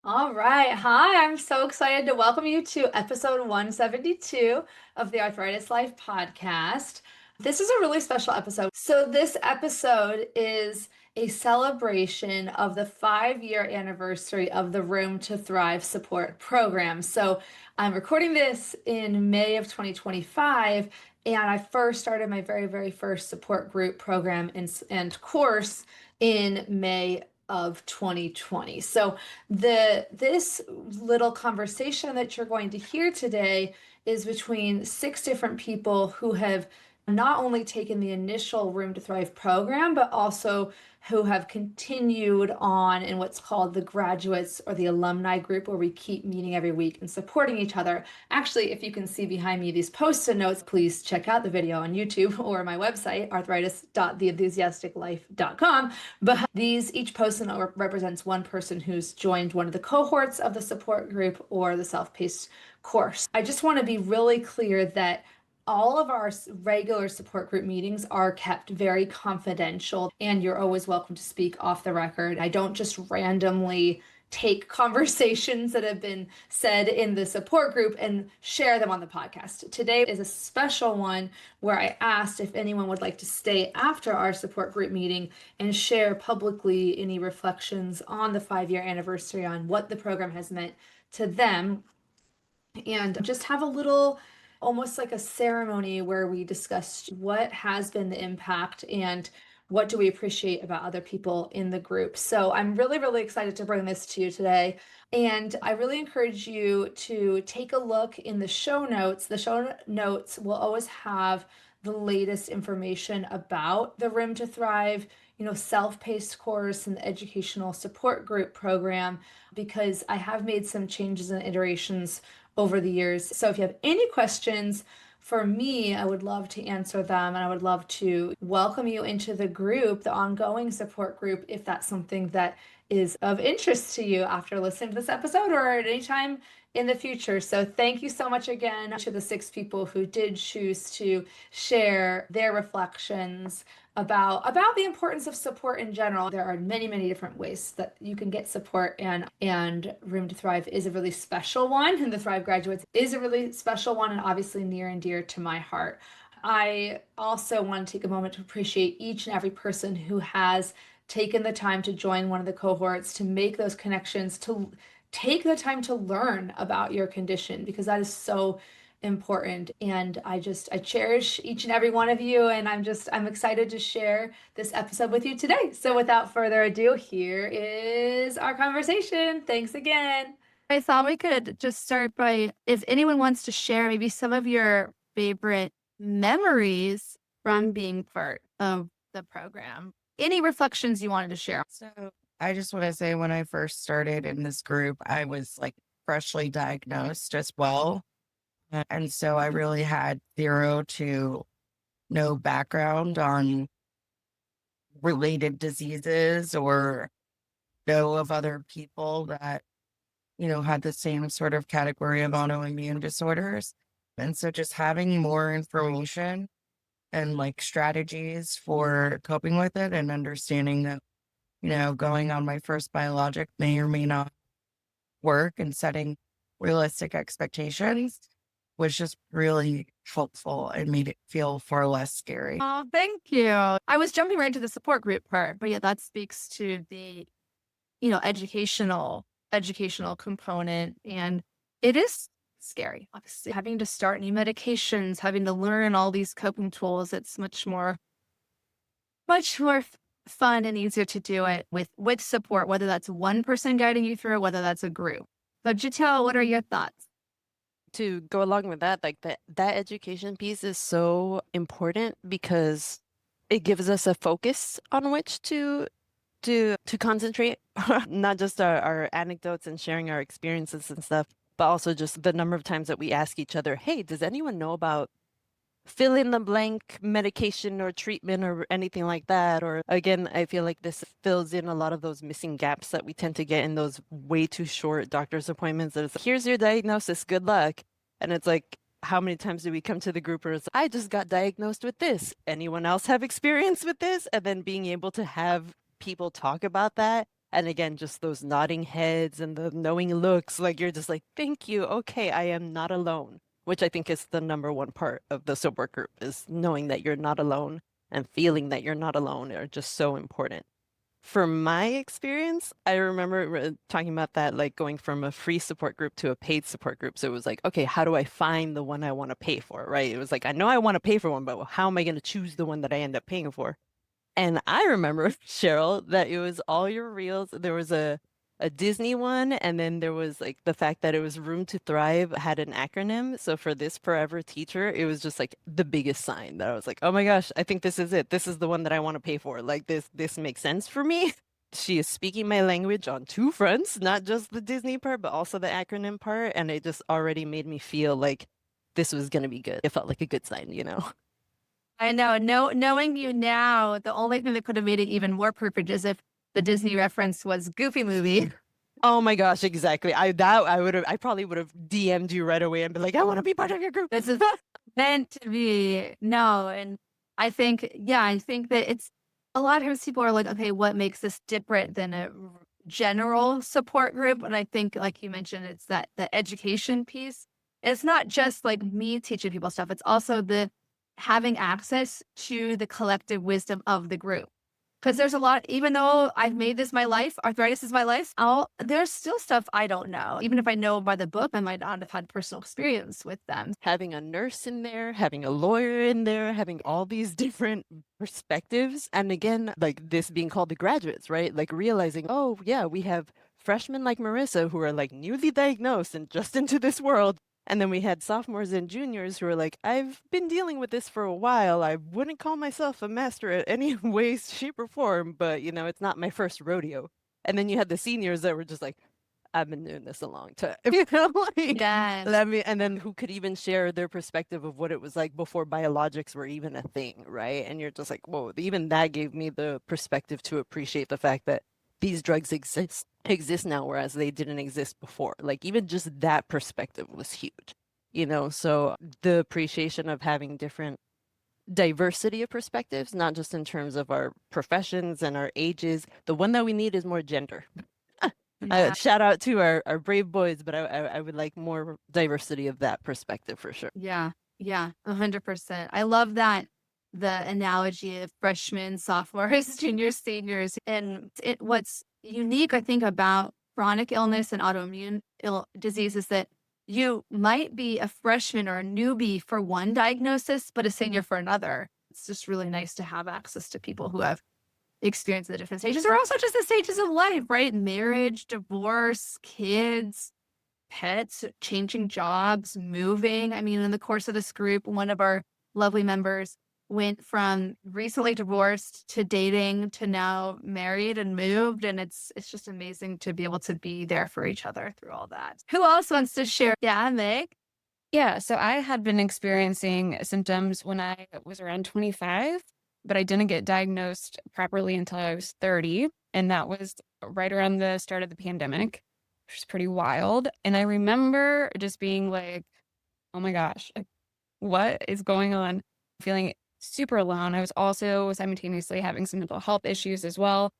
All right. Hi, I'm so excited to welcome you to episode 172 of the Arthritis Life podcast. This is a really special episode. So, this episode is a celebration of the 5 year anniversary of the Room to Thrive support program. So, I'm recording this in May of 2025, and I first started my very first support group program and course in May of 2020. So, this little conversation that you're going to hear today is between six different people who have not only taken the initial Room to Thrive program, but also who have continued on in what's called the graduates or the alumni group, where we keep meeting every week and supporting each other. Actually, if you can see behind me these post-it notes, please check out the video on YouTube or my website, arthritis.theenthusiasticlife.com. But each post-it note represents one person who's joined one of the cohorts of the support group or the self-paced course. I just want to be really clear that all of our regular support group meetings are kept very confidential, and you're always welcome to speak off the record. I don't just randomly take conversations that have been said in the support group and share them on the podcast. Today is a special one where I asked if anyone would like to stay after our support group meeting and share publicly any reflections on the 5 year anniversary, on what the program has meant to them, and just have a little, almost like a ceremony where we discuss what has been the impact and what do we appreciate about other people in the group. So I'm really excited to bring this to you today. And I really encourage you to take a look in the show notes. The show notes will always have the latest information about the Room to Thrive, self-paced course and the educational support group program, because I have made some changes and iterations over the years. So if you have any questions for me, I would love to answer them, and I would love to welcome you into the group, the ongoing support group, if that's something that is of interest to you after listening to this episode or at any time in the future. So thank you so much again to the six people who did choose to share their reflections about the importance of support in general. There are many different ways that you can get support, and Room to Thrive is a really special one, and the Thrive Graduates is a really special one, and obviously near and dear to my heart. I also want to take a moment to appreciate each and every person who has taken the time to join one of the cohorts, to make those connections, to take the time to learn about your condition, because that is so important. And I cherish each and every one of you, and I'm excited to share this episode with you today. So without further ado, here is our conversation. Thanks again. I thought we could just start by, if anyone wants to share maybe some of your favorite memories from being part of the program. Any reflections you wanted to share? So I just want to say, when I first started in this group, I was like freshly diagnosed as well. And so I really had zero to no background on related diseases, or know of other people that, had the same sort of category of autoimmune disorders. And so just having more information and like strategies for coping with it, and understanding that, going on my first biologic may or may not work, and setting realistic expectations was just really helpful and made it feel far less scary. Oh, thank you. I was jumping right to the support group part, but yeah, that speaks to the, educational component. And it is scary, obviously, having to start new medications, having to learn all these coping tools. It's much more fun and easier to do it with support, whether that's one person guiding you through, whether that's a group. But Gittel, what are your thoughts? To go along with that, like that education piece is so important, because it gives us a focus on which to concentrate, not just our anecdotes and sharing our experiences and stuff, but also just the number of times that we ask each other, hey, does anyone know about fill in the blank medication or treatment or anything like that? Or again, I feel like this fills in a lot of those missing gaps that we tend to get in those way too short doctor's appointments. That it's like, here's your diagnosis, good luck. And it's like, how many times do we come to the group where it's, I just got diagnosed with this. Anyone else have experience with this? And then being able to have people talk about that And again, just those nodding heads and the knowing looks, like you're just like, thank you. Okay, I am not alone, which I think is the number one part of the support group, is knowing that you're not alone and feeling that you're not alone are just so important. For my experience, I remember talking about that, like going from a free support group to a paid support group. So it was like, okay, how do I find the one I want to pay for, right? It was like, I know I want to pay for one, but how am I going to choose the one that I end up paying for? And I remember, Cheryl, that it was all your reels. There was a Disney one, and then there was like the fact that it was Room to Thrive had an acronym. So for this forever teacher, it was just like the biggest sign that I was like, oh my gosh, I think this is it. This is the one that I want to pay for. Like this makes sense for me. She is speaking my language on two fronts, not just the Disney part, but also the acronym part. And it just already made me feel like this was going to be good. It felt like a good sign, you know? I know. Knowing you now, the only thing that could have made it even more perfect is if the Disney reference was Goofy movie. Oh my gosh, exactly. I probably would have DM'd you right away and be like, I want to be part of your group. This is meant to be. No, and I think that it's a lot of times people are like, okay, what makes this different than a general support group? And I think, like you mentioned, it's that the education piece. It's not just like me teaching people stuff. It's also the having access to the collective wisdom of the group. Because there's a lot, even though I've made this my life, arthritis is my life, there's still stuff I don't know. Even if I know by the book, I might not have had personal experience with them. Having a nurse in there, having a lawyer in there, having all these different perspectives. And again, like this being called the graduates, right? Like realizing, oh yeah, we have freshmen like Marisa who are like newly diagnosed and just into this world. And then we had sophomores and juniors who are like, I've been dealing with this for a while. I wouldn't call myself a master at any way, shape, or form, but you know, it's not my first rodeo. And then you had the seniors that were just like, I've been doing this a long time. You know, like Yes. let me, and then who could even share their perspective of what it was like before biologics were even a thing, right? And you're just like, whoa, even that gave me the perspective to appreciate the fact that these drugs exist now, whereas they didn't exist before. Like even just that perspective was huge, you know? So the appreciation of having different diversity of perspectives, not just in terms of our professions and our ages. The one that we need is more gender. Yeah. Shout out to our brave boys, but I would like more diversity of that perspective for sure. Yeah. 100%. I love that the analogy of freshmen, sophomores, juniors, seniors. And what's unique, I think, about chronic illness and autoimmune disease is that you might be a freshman or a newbie for one diagnosis, but a senior for another. It's just really nice to have access to people who have experienced the different stages, or also just the stages of life, right? Marriage, divorce, kids, pets, changing jobs, moving. I mean, in the course of this group, one of our lovely members went from recently divorced to dating to now married and moved. And it's just amazing to be able to be there for each other through all that. Who else wants to share? Yeah, Meg. Yeah, so I had been experiencing symptoms when I was around 25, but I didn't get diagnosed properly until I was 30. And that was right around the start of the pandemic, which is pretty wild. And I remember just being like, oh my gosh, like, what is going on? Feeling super alone. I was also simultaneously having some mental health issues as well.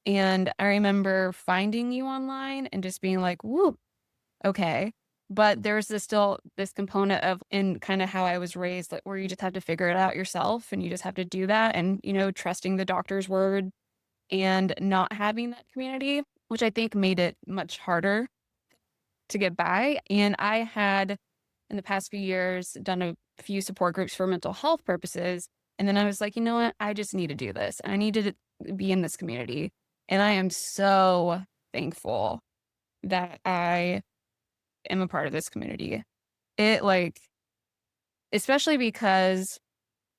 And I remember finding you online and just being like, whoa, okay. But there's still this component of in kind of how I was raised, like where you just have to figure it out yourself and you just have to do that. And, trusting the doctor's word and not having that community, which I think made it much harder to get by. And I had in the past few years done a few support groups for mental health purposes. And then I was like, you know what? I just need to do this. I need to be in this community. And I am so thankful that I am a part of this community. Especially because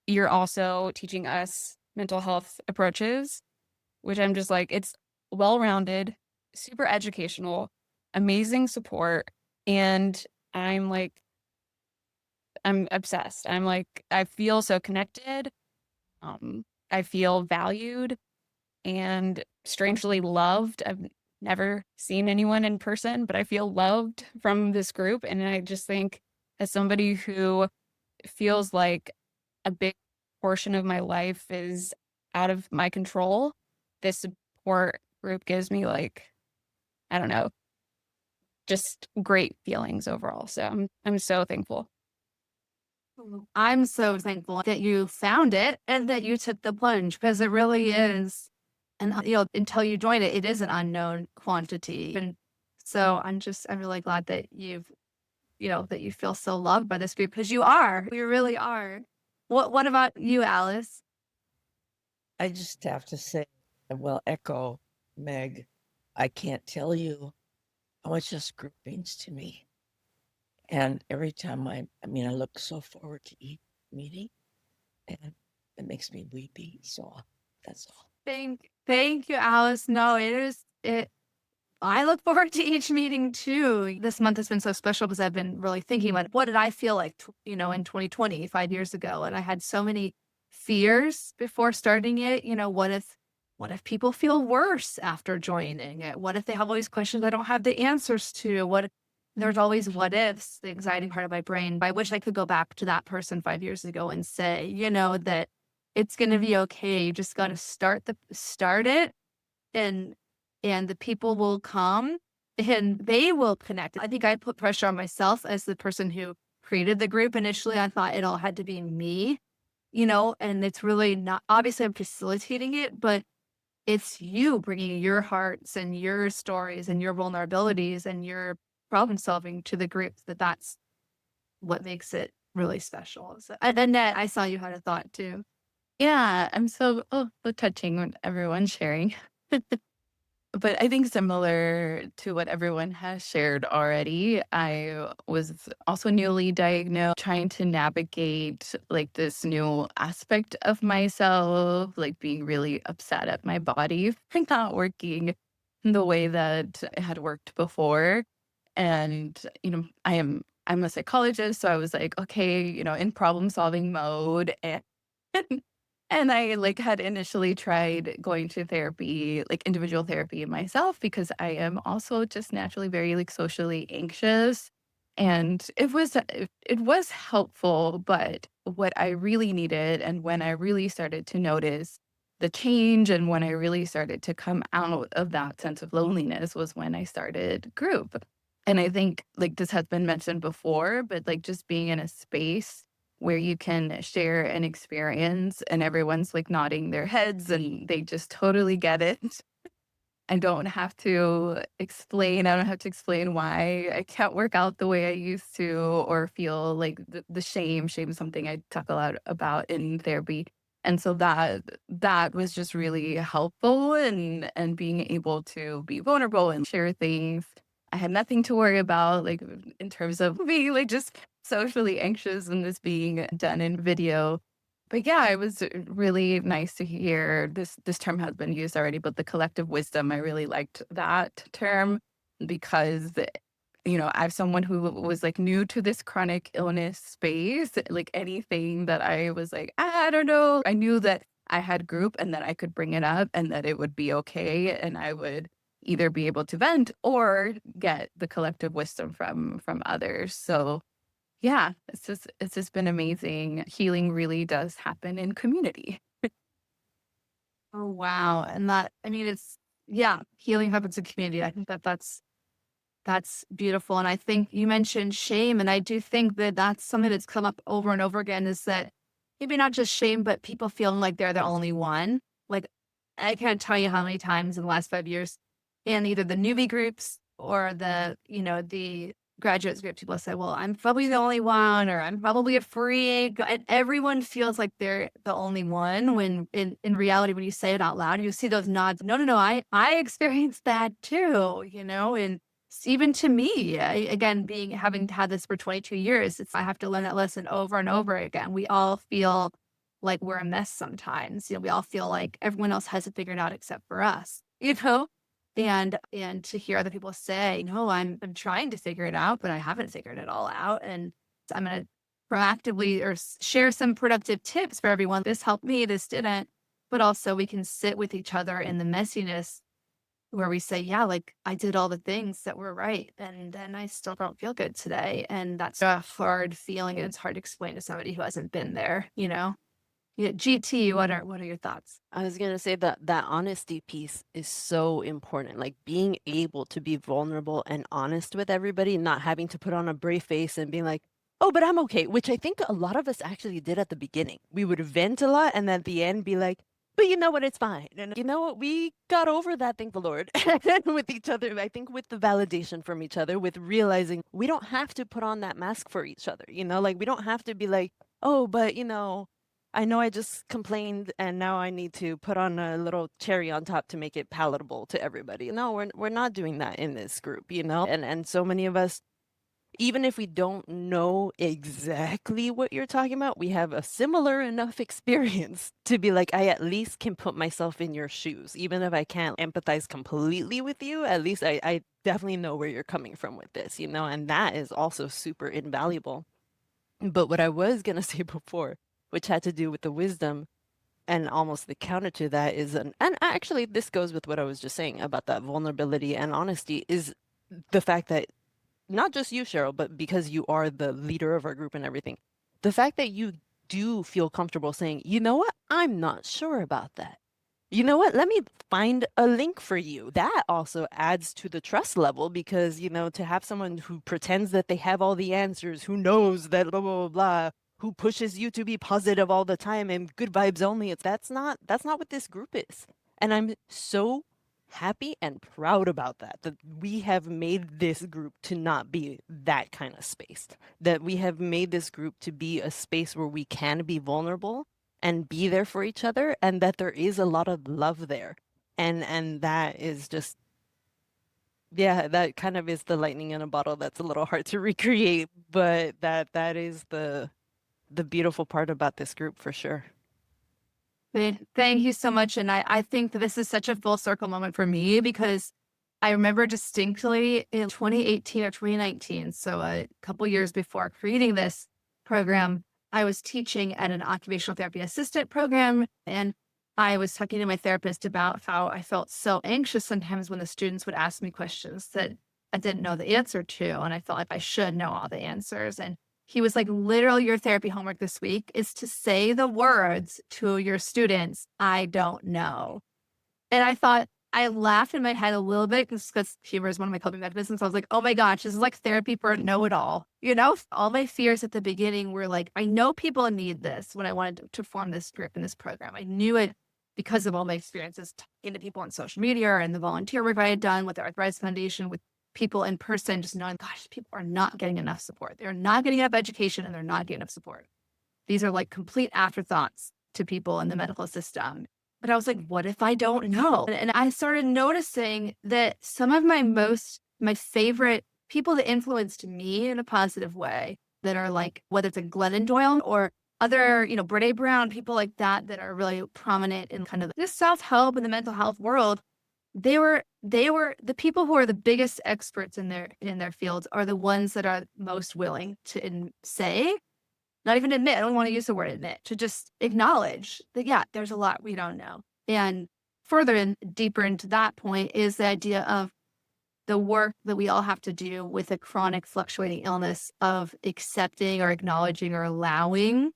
you're also teaching us mental health approaches, which I'm just like, it's well-rounded, super educational, amazing support. And I'm obsessed. I feel so connected. I feel valued and strangely loved. I've never seen anyone in person, but I feel loved from this group. And I just think as somebody who feels like a big portion of my life is out of my control, this support group gives me like, I don't know, just great feelings overall. So I'm so thankful. I'm so thankful that you found it and that you took the plunge because it really is. And, until you join it, it is an unknown quantity. And so I'm really glad that that you feel so loved by this group because you are. You really are. What about you, Alice? I just have to say, well, echo Meg. I can't tell you how much this group means to me. And every time I look so forward to each meeting, and it makes me weepy. So that's all. Thank you, Alice. No, it. I look forward to each meeting too. This month has been so special because I've been really thinking about what did I feel like, in 2020, 5 years ago, and I had so many fears before starting it. What if people feel worse after joining it? What if they have all these questions I don't have the answers to? There's always what ifs, the anxiety part of my brain. I wish I could go back to that person 5 years ago and say, that it's going to be okay. You just got to start it, and the people will come and they will connect. I think I put pressure on myself as the person who created the group. Initially, I thought it all had to be me, and it's really not. Obviously, I'm facilitating it, but it's you bringing your hearts and your stories and your vulnerabilities and your problem solving to the group. That's what makes it really special. So, and Annette, I saw you had a thought too. Yeah, I'm so touching when everyone's sharing. But I think similar to what everyone has shared already, I was also newly diagnosed, trying to navigate like this new aspect of myself, like being really upset at my body for not working the way that it had worked before. And, I'm a psychologist, so I was like, okay, in problem solving mode. And and I like had initially tried going to therapy, like individual therapy myself, because I am also just naturally very like socially anxious. And it was helpful, but what I really needed and when I really started to notice the change and when I really started to come out of that sense of loneliness was when I started group. And I think like this has been mentioned before, but like just being in a space where you can share an experience and everyone's like nodding their heads and they just totally get it. I don't have to explain why I can't work out the way I used to or feel like the shame. Shame is something I talk a lot about in therapy. And so that was just really helpful and being able to be vulnerable and share things. I had nothing to worry about, like in terms of being like just socially anxious and this being done in video. But yeah, it was really nice to hear this term has been used already, but the collective wisdom, I really liked that term because I'm someone who was like new to this chronic illness space. Like anything that I was like, I don't know. I knew that I had group and that I could bring it up and that it would be okay and I would either be able to vent or get the collective wisdom from others. So yeah, it's just been amazing. Healing really does happen in community. Oh, wow. And healing happens in community. I think that's beautiful. And I think you mentioned shame. And I do think that that's something that's come up over and over again is that maybe not just shame, but people feeling like they're the only one. Like, I can't tell you how many times in the last 5 years in either the newbie groups or the graduates group, people say, well, I'm probably the only one, or I'm probably a freak. And everyone feels like they're the only one when in reality, when you say it out loud, you see those nods. No, no, no, I experienced that too, and even to me, again, having had this for 22 years, I have to learn that lesson over and over again. We all feel like we're a mess sometimes. We all feel like everyone else has it figured out except for us, and to hear other people say, no, I'm trying to figure it out, but I haven't figured it all out. And I'm going to proactively share some productive tips for everyone. This helped me, this didn't. But also we can sit with each other in the messiness where we say, yeah, like I did all the things that were right. And then I still don't feel good today. And that's a hard feeling. And it's hard to explain to somebody who hasn't been there. Yeah, GT, what are your thoughts? I was gonna say that that honesty piece is so important. Like being able to be vulnerable and honest with everybody, not having to put on a brave face and being like, "Oh, but I'm okay," which I think a lot of us actually did at the beginning. We would vent a lot and at the end be like, "But you know what? It's fine." And you know what? We got over that, thank the Lord, with each other. I think with the validation from each other, with realizing we don't have to put on that mask for each other. Like we don't have to be like, "Oh, but I know I just complained and now I need to put on a little cherry on top to make it palatable to everybody." No, we're not doing that in this group. And so many of us, even if we don't know exactly what you're talking about, we have a similar enough experience to be like, I at least can put myself in your shoes. Even if I can't empathize completely with you, at least I definitely know where you're coming from with this, and that is also super invaluable. But what I was gonna say before, which had to do with the wisdom and almost the counter to that is and actually this goes with what I was just saying about that vulnerability and honesty, is the fact that not just you, Cheryl, but because you are the leader of our group and everything, the fact that you do feel comfortable saying, you know what, I'm not sure about that. You know what? Let me find a link for you. That also adds to the trust level because, to have someone who pretends that they have all the answers, who knows that blah, blah, blah, blah, who pushes you to be positive all the time and good vibes only, that's not what this group is. And I'm so happy and proud about that we have made this group to not be that kind of space, that we have made this group to be a space where we can be vulnerable and be there for each other, and that there is a lot of love there. And that is just, yeah, that kind of is the lightning in a bottle that's a little hard to recreate, but that is the beautiful part about this group for sure. Thank you so much. And I think that this is such a full circle moment for me because I remember distinctly in 2018 or 2019, so a couple years before creating this program, I was teaching at an occupational therapy assistant program. And I was talking to my therapist about how I felt so anxious sometimes when the students would ask me questions that I didn't know the answer to. And I felt like I should know all the answers. And he was like, literally, your therapy homework this week is to say the words to your students, I don't know. And I thought, I laughed in my head a little bit because humor is one of my coping mechanisms. I was like, oh my gosh, this is like therapy for a know-it-all. All my fears at the beginning were like, I know people need this when I wanted to form this group in this program. I knew it because of all my experiences talking to people on social media and the volunteer work I had done with the Arthritis Foundation, with people in person, just knowing, gosh, people are not getting enough support. They're not getting enough education and they're not getting enough support. These are like complete afterthoughts to people in the medical system. But I was like, what if I don't know? And I started noticing that some of my favorite people that influenced me in a positive way that are like, whether it's a Glennon Doyle or other, Brene Brown, people like that are really prominent in kind of this self-help and the mental health world. They were the people who are the biggest experts in their fields are the ones that are most willing to say, not even admit, I don't want to use the word admit, to just acknowledge that, yeah, there's a lot we don't know. And deeper into that point is the idea of the work that we all have to do with a chronic fluctuating illness of accepting or acknowledging or allowing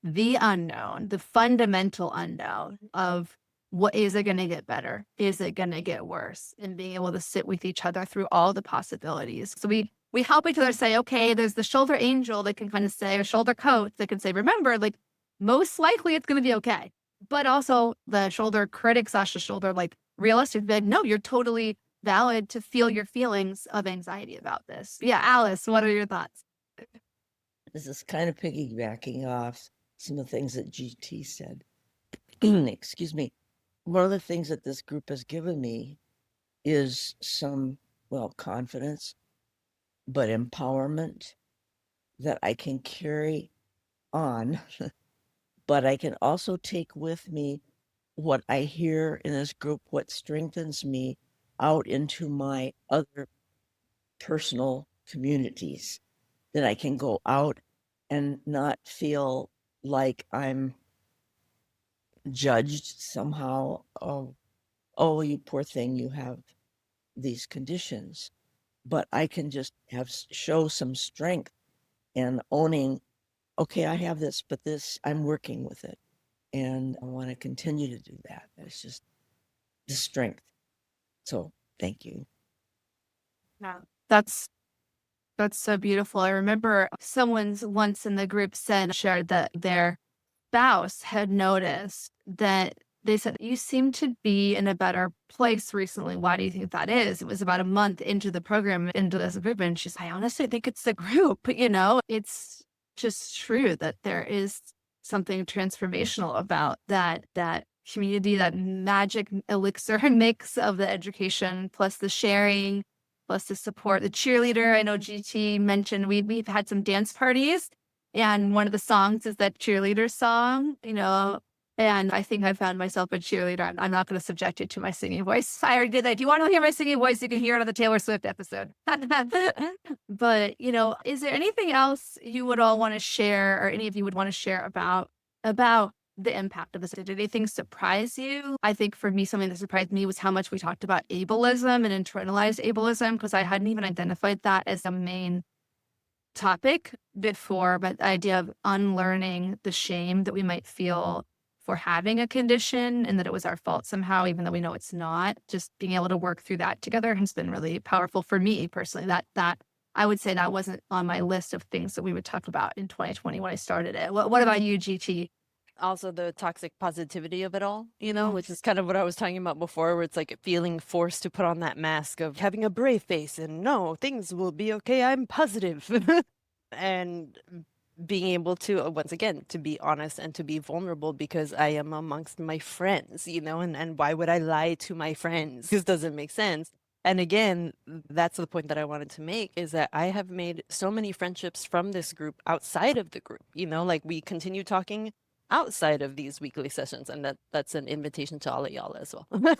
the unknown, the fundamental unknown of what is it going to get better? Is it going to get worse? And being able to sit with each other through all the possibilities. So we help each other say, okay, there's the shoulder angel that can kind of say, a shoulder coach that can say, remember, like most likely it's going to be okay. But also the shoulder critic / shoulder, like realistic, like, no, you're totally valid to feel your feelings of anxiety about this. Yeah, Alice, what are your thoughts? This is kind of piggybacking off some of the things that GT said. Excuse me. One of the things that this group has given me is some, confidence, but empowerment that I can carry on, but I can also take with me what I hear in this group, what strengthens me out into my other personal communities, that I can go out and not feel like I'm judged somehow. Oh, you poor thing, you have these conditions. But I can just show some strength and owning, okay, I have this, but this, I'm working with it. And I want to continue to do that. It's just the strength. So thank you. Yeah, that's so beautiful. I remember someone's once in the group shared that their spouse had noticed that they said, "You seem to be in a better place recently. Why do you think that is?" It was about a month into the program, into this group. And she's like, "I honestly think it's the group." It's just true that there is something transformational about that community, that magic elixir mix of the education plus the sharing, plus the support, the cheerleader. I know GT mentioned we've had some dance parties, and one of the songs is that cheerleader song, and I think I found myself a cheerleader. I'm not going to subject you to my singing voice. I already did that. If you want to hear my singing voice, you can hear it on the Taylor Swift episode. But, is there anything else you would all want to share, or any of you would want to share about the impact of this? Did anything surprise you? I think for me, something that surprised me was how much we talked about ableism and internalized ableism, because I hadn't even identified that as a main topic before, but the idea of unlearning the shame that we might feel for having a condition and that it was our fault somehow, even though we know it's not. Just being able to work through that together has been really powerful for me personally. That I would say that wasn't on my list of things that we would talk about in 2020 when I started it. What about you, GT? Also the toxic positivity of it all, which is kind of what I was talking about before, where it's like feeling forced to put on that mask of having a brave face and no, things will be okay, I'm positive. And being able to, once again, to be honest and to be vulnerable because I am amongst my friends, and why would I lie to my friends? This doesn't make sense. And again, that's the point that I wanted to make, is that I have made so many friendships from this group outside of the group, like we continue talking outside of these weekly sessions, and that's an invitation to all of y'all as well.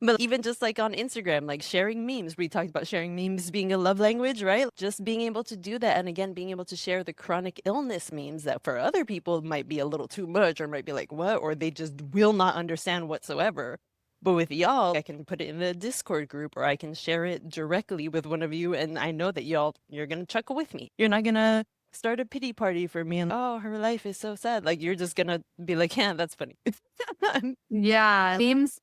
But even just like on Instagram, like sharing memes, we talked about sharing memes being a love language, right? Just being able to do that, and again being able to share the chronic illness memes that for other people might be a little too much, or might be like, what, or they just will not understand whatsoever. But with y'all, I can put it in the Discord group, or I can share it directly with one of you, and I know that you're gonna chuckle with me. You're not gonna start a pity party for me and, oh, her life is so sad. Like, you're just gonna be like, yeah, that's funny. Yeah,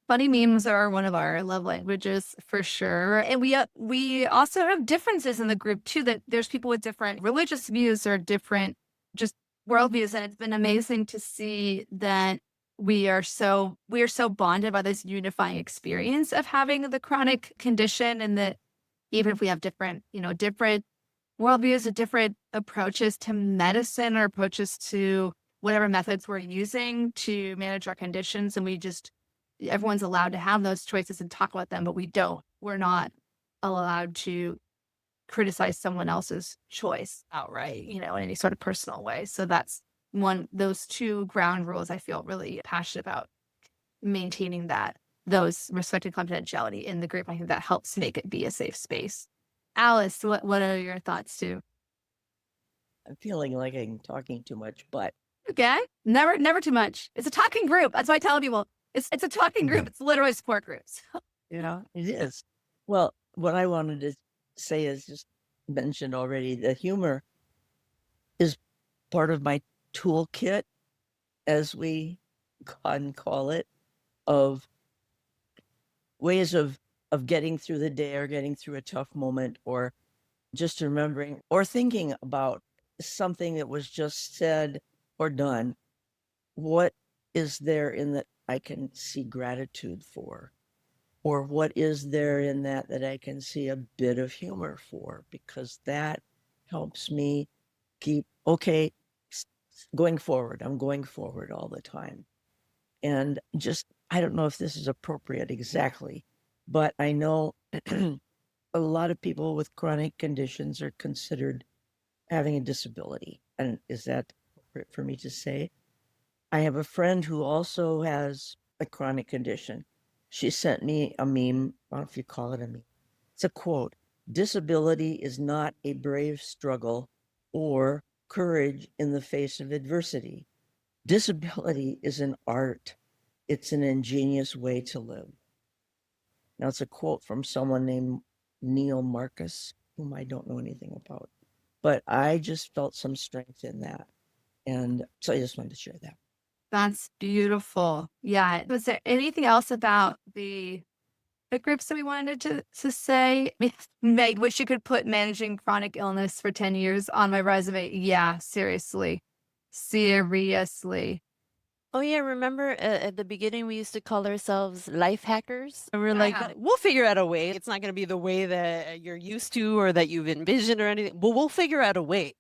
funny memes are one of our love languages for sure. And we also have differences in the group too, that there's people with different religious views or different just worldviews. And it's been amazing to see that we are so bonded by this unifying experience of having the chronic condition, and that even if we have different worldviews, different approaches to medicine or approaches to whatever methods we're using to manage our conditions. And everyone's allowed to have those choices and talk about them, but we're not allowed to criticize someone else's choice outright, in any sort of personal way. So that's those two ground rules I feel really passionate about maintaining those respect and confidentiality in the group. I think that helps make it be a safe space. Alice, what are your thoughts too? I'm feeling like I'm talking too much, but Okay. Never too much. It's a talking group. That's why I tell people it's a talking group. It's literally support groups. it is. Well, what I wanted to say is just mentioned already, the humor is part of my toolkit, as we can call it, of ways of getting through the day or getting through a tough moment, or just remembering or thinking about something that was just said or done. What is there in that I can see gratitude for? Or what is there in that I can see a bit of humor for? Because that helps me keep, okay, going forward. I'm going forward all the time. And just, I don't know if this is appropriate exactly, but I know a lot of people with chronic conditions are considered having a disability. And is that appropriate for me to say? I have a friend who also has a chronic condition. She sent me a meme. I don't know if you call it a meme. It's a quote: "Disability is not a brave struggle or courage in the face of adversity. Disability is an art. It's an ingenious way to live." Now, it's a quote from someone named Neil Marcus, whom I don't know anything about. But I just felt some strength in that. And so I just wanted to share that. That's beautiful. Yeah. Was there anything else about the groups that we wanted to say? Meg, wish you could put managing chronic illness for 10 years on my resume. Yeah, seriously. Seriously. Oh yeah, remember at the beginning we used to call ourselves life hackers? And we're like, Yeah. we'll figure out a way. It's not going to be the way that you're used to or that you've envisioned or anything, but we'll figure out a way.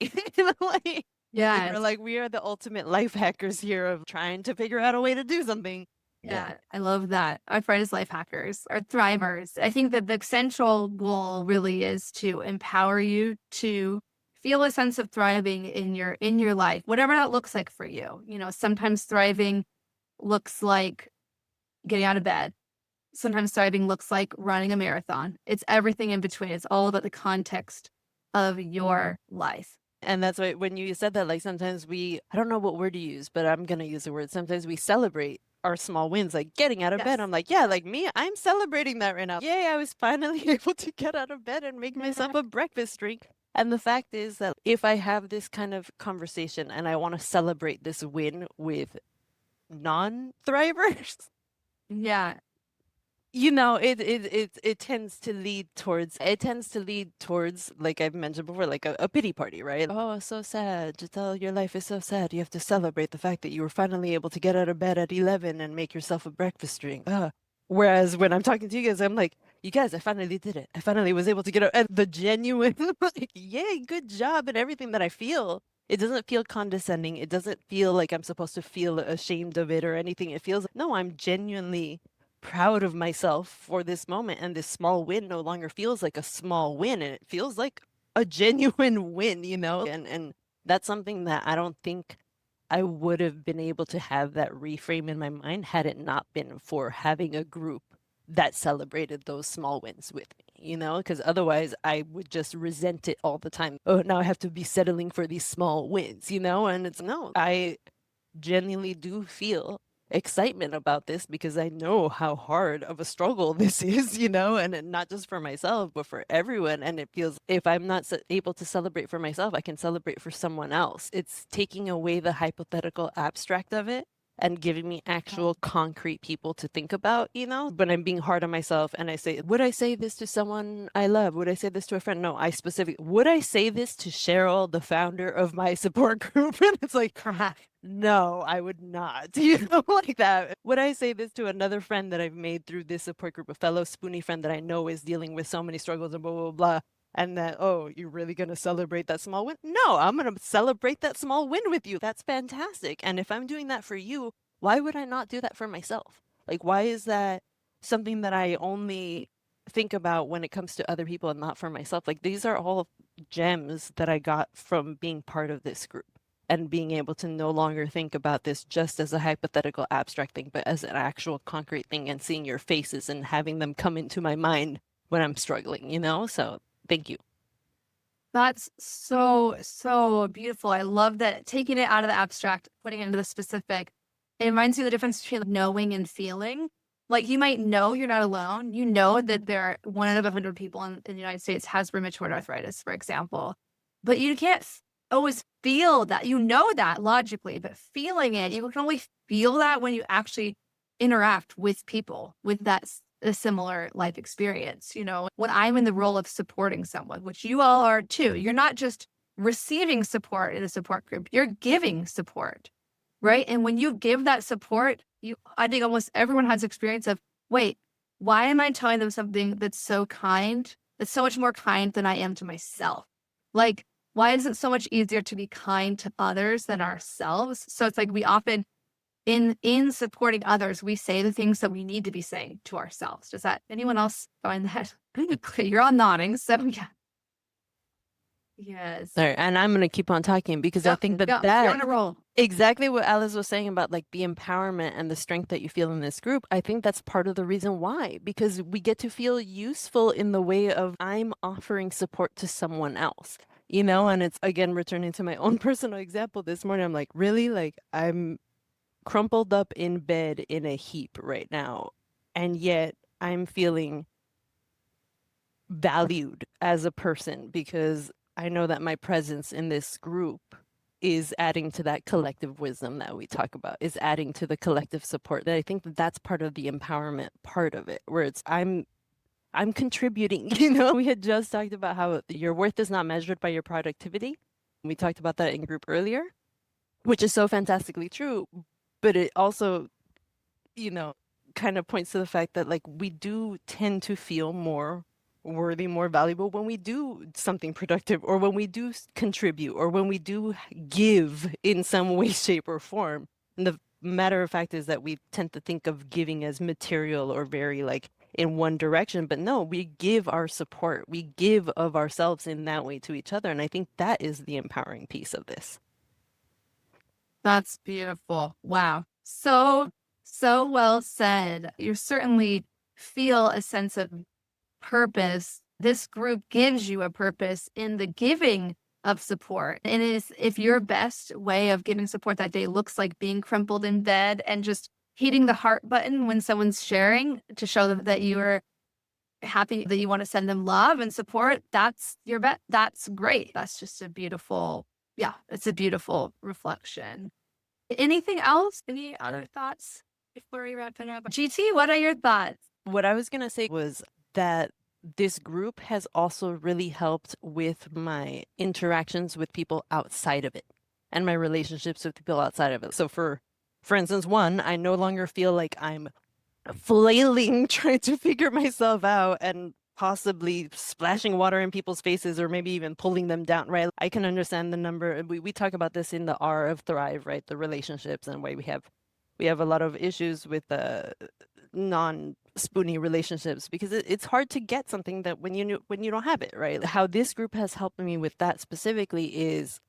Like, Yes. we're like, we are the ultimate life hackers here of trying to figure out a way to do something. Yeah, I love that. Arthritis life hackers or thrivers. I think that the central goal really is to empower you to feel a sense of thriving in your life, whatever that looks like for you. You know, sometimes thriving looks like getting out of bed. Sometimes thriving looks like running a marathon. It's everything in between. It's all about the context of your life. And that's why when you said that, like sometimes I don't know what word to use, but I'm going to use the word. Sometimes we celebrate our small wins, like getting out of bed. Yes. I'm like, yeah, like me, I'm celebrating that right now. Yay, I was finally able to get out of bed and make myself a breakfast drink. And the fact is that if I have this kind of conversation and I want to celebrate this win with non-thrivers, Yeah. you know, it tends to lead towards like I've mentioned before, like a pity party, right? Oh, so sad. Giselle, your life is so sad. You have to celebrate the fact that you were finally able to get out of bed at 11 and make yourself a breakfast drink. Whereas when I'm talking to you guys, I'm like, you guys, I finally did it. I finally was able to get out. And the genuine, like, yay, good job, and everything that I feel. It doesn't feel condescending. It doesn't feel like I'm supposed to feel ashamed of it or anything. It feels, no, I'm genuinely proud of myself for this moment, and this small win no longer feels like a small win, and it feels like a genuine win, you know? And that's something that I don't think I would have been able to have that reframe in my mind had it not been for having a group that celebrated those small wins with me, you know? Because otherwise I would just resent it all the time. Oh, now I have to be settling for these small wins, you know? And it's no, I genuinely do feel excitement about this because I know how hard of a struggle this is, you know, and not just for myself, but for everyone. And it feels if I'm not able to celebrate for myself, I can celebrate for someone else. It's taking away the hypothetical abstract of it and giving me actual concrete people to think about, you know, when I'm being hard on myself and I say, would I say this to someone I love? Would I say this to a friend? No, would I say this to Cheryl, the founder of my support group? And it's like, no, I would not, you know, like that. Would I say this to another friend that I've made through this support group, a fellow Spoonie friend that I know is dealing with so many struggles and blah, blah, blah. And that, oh, you're really going to celebrate that small win? No, I'm going to celebrate that small win with you. That's fantastic. And if I'm doing that for you, why would I not do that for myself? Like, why is that something that I only think about when it comes to other people and not for myself? Like, these are all gems that I got from being part of this group and being able to no longer think about this just as a hypothetical abstract thing, but as an actual concrete thing, and seeing your faces and having them come into my mind when I'm struggling, you know? So thank you. That's so, so beautiful. I love that, taking it out of the abstract, putting it into the specific. It reminds me of the difference between knowing and feeling. Like, you might know you're not alone. You know that there are 1 out of 100 people in the United States has rheumatoid arthritis, for example. But you can't always feel that. You know that logically, but feeling it, you can only feel that when you actually interact with people with a similar life experience. You know, when I'm in the role of supporting someone, which you all are too, you're not just receiving support in a support group, you're giving support, right? And when you give that support, I think almost everyone has experience of, wait, why am I telling them something that's so kind, that's so much more kind than I am to myself? Like, why is it so much easier to be kind to others than ourselves? So it's like we often, in supporting others, we say the things that we need to be saying to ourselves. Does that, anyone else find that? You're all nodding, so yeah. Yes. All right, and I'm going to keep on talking because I think You're on a roll. exactly what Alice was saying about like the empowerment and the strength that you feel in this group, I think that's part of the reason why, because we get to feel useful in the way of I'm offering support to someone else, you know. And it's, again, returning to my own personal example this morning. I'm like, really? Like, I'm crumpled up in bed in a heap right now, and yet I'm feeling valued as a person because I know that my presence in this group is adding to that collective wisdom that we talk about, is adding to the collective support. That I think that that's part of the empowerment part of it, where it's I'm contributing. We had just talked about how your worth is not measured by your productivity. We talked about that in group earlier, which is so fantastically true. But it also, kind of points to the fact that like we do tend to feel more worthy, more valuable when we do something productive, or when we do contribute, or when we do give in some way, shape, or form. And the matter of fact is that we tend to think of giving as material or very like in one direction, but no, we give our support, we give of ourselves in that way to each other. And I think that is the empowering piece of this. That's beautiful. Wow. So well said. You certainly feel a sense of purpose. This group gives you a purpose in the giving of support. And if your best way of giving support that day looks like being crumpled in bed and just hitting the heart button when someone's sharing to show them that you are happy, that you want to send them love and support, that's your bet. That's great. That's just a beautiful, it's a beautiful reflection. Anything else? Any other thoughts before we wrap it up? GT, what are your thoughts? What I was going to say was that this group has also really helped with my interactions with people outside of it and my relationships with people outside of it. So for instance, one, I no longer feel like I'm flailing trying to figure myself out and possibly splashing water in people's faces, or maybe even pulling them down, right? I can understand the number. We talk about this in the R of Thrive, right? The relationships and why we have a lot of issues with non-spoony relationships, because it's hard to get something that when you don't have it, right? How this group has helped me with that specifically is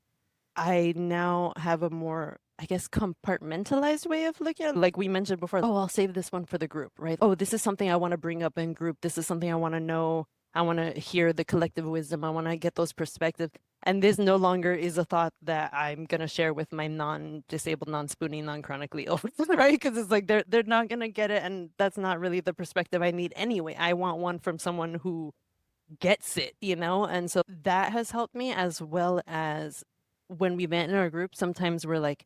I now have a more, I guess, compartmentalized way of looking at it. Like we mentioned before, oh, I'll save this one for the group, right? Oh, this is something I want to bring up in group. This is something I want to know. I want to hear the collective wisdom. I want to get those perspectives. And this no longer is a thought that I'm going to share with my non-disabled, non-spoony, non-chronically ill, right? Because it's like they're not going to get it. And that's not really the perspective I need anyway. I want one from someone who gets it, And so that has helped me, as well as when we met in our group, sometimes we're like,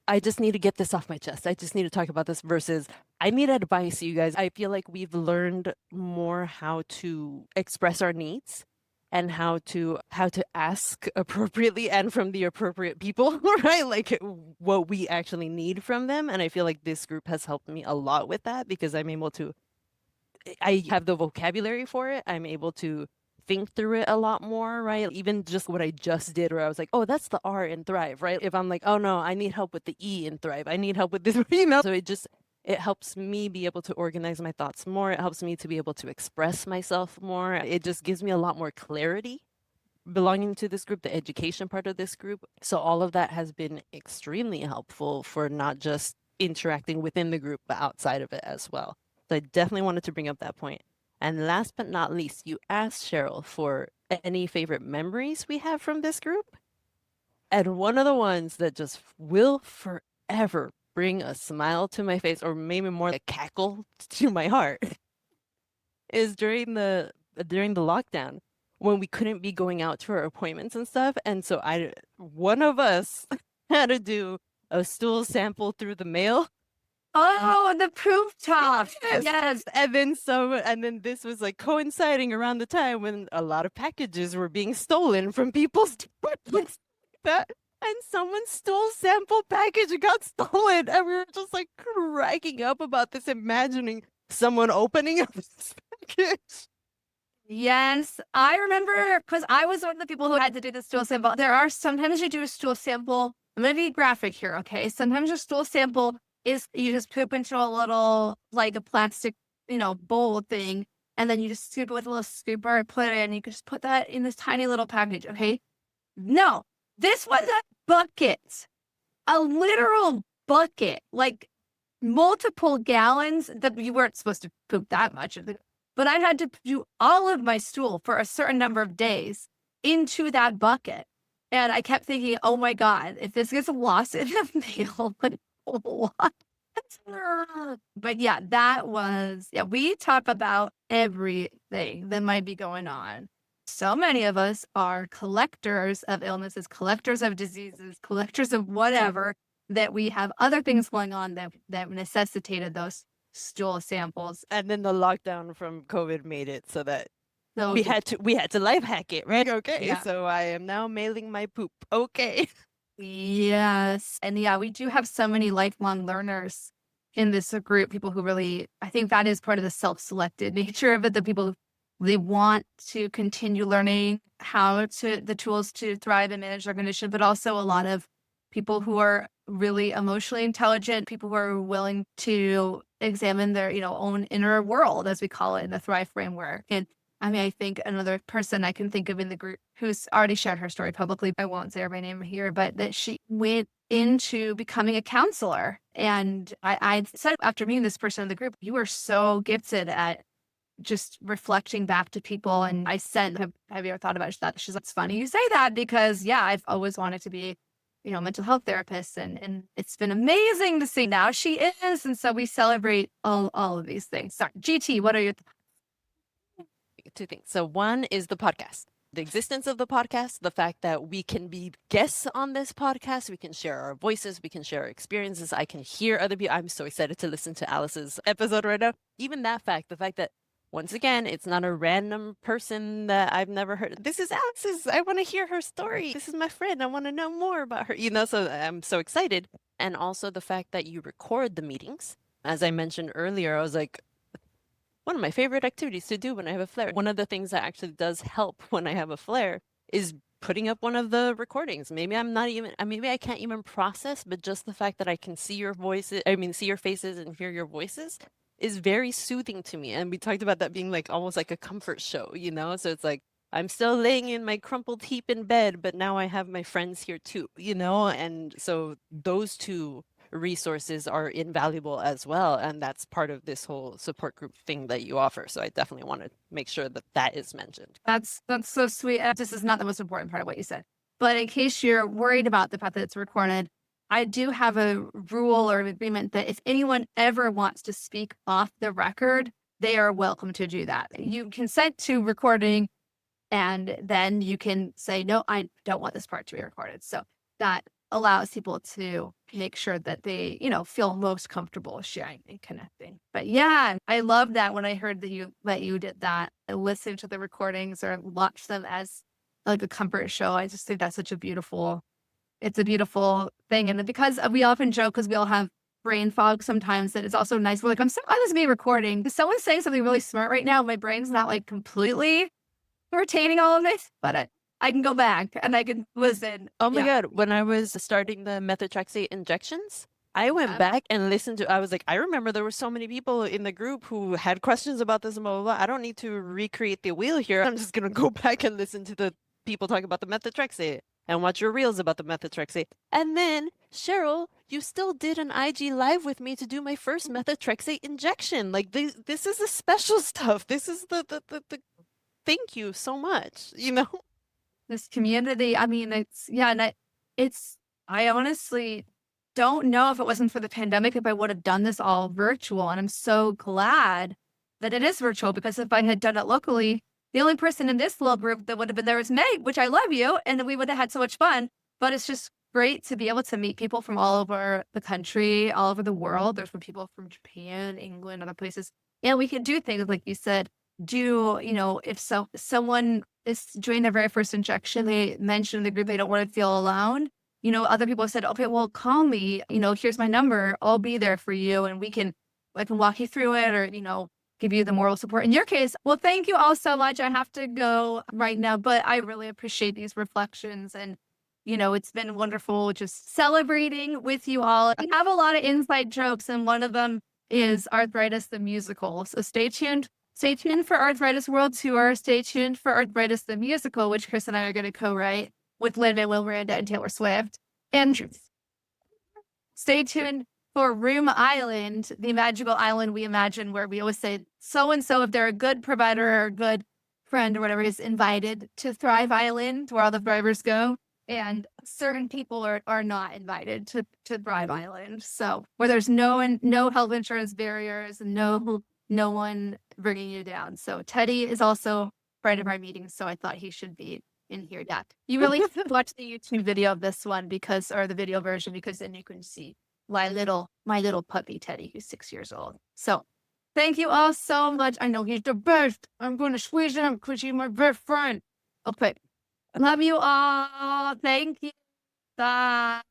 I just need to get this off my chest. I just need to talk about this, versus I need advice, you guys. I feel like we've learned more how to express our needs and how to ask appropriately and from the appropriate people, right? Like what we actually need from them. And I feel like this group has helped me a lot with that, because I have the vocabulary for it. I'm able to think through it a lot more, right? Even just what I just did, where I was like, oh, that's the R in Thrive, right? If I'm like, oh no, I need help with the E in Thrive, I need help with this, So it helps me be able to organize my thoughts more. It helps me to be able to express myself more. It just gives me a lot more clarity belonging to this group, the education part of this group. So all of that has been extremely helpful for not just interacting within the group, but outside of it as well. So I definitely wanted to bring up that point. And last but not least, you asked Cheryl for any favorite memories we have from this group. And one of the ones that just will forever bring a smile to my face, or maybe more like a cackle to my heart, is during the lockdown, when we couldn't be going out to our appointments and stuff. And so one of us had to do a stool sample through the mail. Oh, the proof top. Yes. And then this was like coinciding around the time when a lot of packages were being stolen from people's departments. And someone's stool sample package got stolen. And we were just like cracking up about this, imagining someone opening up this package. Yes, I remember, because I was one of the people who had to do the stool sample. Sometimes you do a stool sample. I'm going to be graphic here, okay? Sometimes your stool sample is you just poop into a little, like a plastic, bowl thing, and then you just scoop it with a little scooper, put it in, you can just put that in this tiny little package, okay? No, this was a bucket, a literal bucket, like multiple gallons. That you weren't supposed to poop that much, but I had to do all of my stool for a certain number of days into that bucket. And I kept thinking, oh my God, if this gets lost in the mail, what? But yeah, we talk about everything that might be going on So many of us are collectors of illnesses, collectors of diseases, collectors of whatever, that we have other things going on that necessitated those stool samples. And then the lockdown from COVID made it so that So we had to life hack it, right? Okay, Yeah. so I am now mailing my poop. Okay. Yes. And yeah, we do have so many lifelong learners in this group, people who really, I think that is part of the self-selected nature of it, the people, they want to continue learning the tools to thrive and manage their condition, but also a lot of people who are really emotionally intelligent, people who are willing to examine their, own inner world, as we call it in the Thrive framework. And I mean, I think another person I can think of in the group who's already shared her story publicly, I won't say her by name here, but that she went into becoming a counselor. And I said after meeting this person in the group, you are so gifted at just reflecting back to people. And I said, have you ever thought about that? She's like, it's funny you say that because yeah, I've always wanted to be, mental health therapist. And it's been amazing to see now she is. And so we celebrate all of these things. Sorry, GT, what are your Two things. So one is the podcast, the existence of the podcast, the fact that we can be guests on this podcast, we can share our voices, we can share our experiences. I can hear other people. I'm so excited to listen to Alice's episode right now. Even that fact, the fact that once again, it's not a random person that I've never heard. This is Alice's. I want to hear her story. This is my friend. I want to know more about her, so I'm so excited. And also the fact that you record the meetings. As I mentioned earlier, I was like, one of my favorite activities to do when I have a flare. One of the things that actually does help when I have a flare is putting up one of the recordings. Maybe maybe I can't even process, but just the fact that I can see your see your faces and hear your voices is very soothing to me. And we talked about that being like almost like a comfort show, So it's like, I'm still laying in my crumpled heap in bed, but now I have my friends here too, And so those two resources are invaluable as well. And that's part of this whole support group thing that you offer. So I definitely want to make sure that that is mentioned. That's so sweet. This is not the most important part of what you said, but in case you're worried about the fact that it's recorded, I do have a rule or an agreement that if anyone ever wants to speak off the record, they are welcome to do that. You consent to recording, and then you can say, no, I don't want this part to be recorded. So that allows people to make sure that they, feel most comfortable sharing and connecting. But yeah, I love that when I heard that you did that. I listened to the recordings or watched them as like a comfort show. I just think that's it's a beautiful thing. And because we often joke, because we all have brain fog sometimes, that it's also nice. We're like, I'm so glad this is me recording. Because someone's saying something really smart right now. My brain's not like completely retaining all of this, but I can go back and I can listen. Oh my God. When I was starting the methotrexate injections, I went back and listened to, I was like, I remember there were so many people in the group who had questions about this and blah, blah, blah. I don't need to recreate the wheel here. I'm just going to go back and listen to the people talking about the methotrexate and watch your reels about the methotrexate. And then, Cheryl, you still did an IG live with me to do my first methotrexate injection. Like this is the special stuff. This is the thank you so much, This community, I mean, I honestly don't know if it wasn't for the pandemic, if I would have done this all virtual. And I'm so glad that it is virtual, because if I had done it locally, the only person in this little group that would have been there was Meg, which I love you. And we would have had so much fun, but it's just great to be able to meet people from all over the country, all over the world. There's people from Japan, England, other places. And we can do things like you said, if someone is doing their very first injection, they mention in the group they don't want to feel alone. Other people said, okay, well, call me, here's my number. I'll be there for you. And I can walk you through it, or, give you the moral support. In your case, well, thank you all so much. I have to go right now, but I really appreciate these reflections. And, it's been wonderful just celebrating with you all. I have a lot of inside jokes, and one of them is Arthritis the musical. So stay tuned. Stay tuned for Arthritis World Tour. Stay tuned for Arthritis the Musical, which Chris and I are going to co-write with Lin-Manuel Miranda and Taylor Swift. And stay tuned for Rheum Island, the magical island we imagine, where we always say, so-and-so, if they're a good provider or a good friend or whatever, is invited to Thrive Island, where all the thrivers go. And certain people are not invited to Thrive Island. So where there's no health insurance barriers, no one bringing you down. So Teddy is also friend of our meetings, so I thought he should be in here. Yeah, you really watch the YouTube video of this one or the video version, because then you can see my little puppy Teddy, who's 6 years old. So thank you all so much. I know he's the best. I'm going to squeeze him because he's my best friend. Okay. Love you all. Thank you. Bye.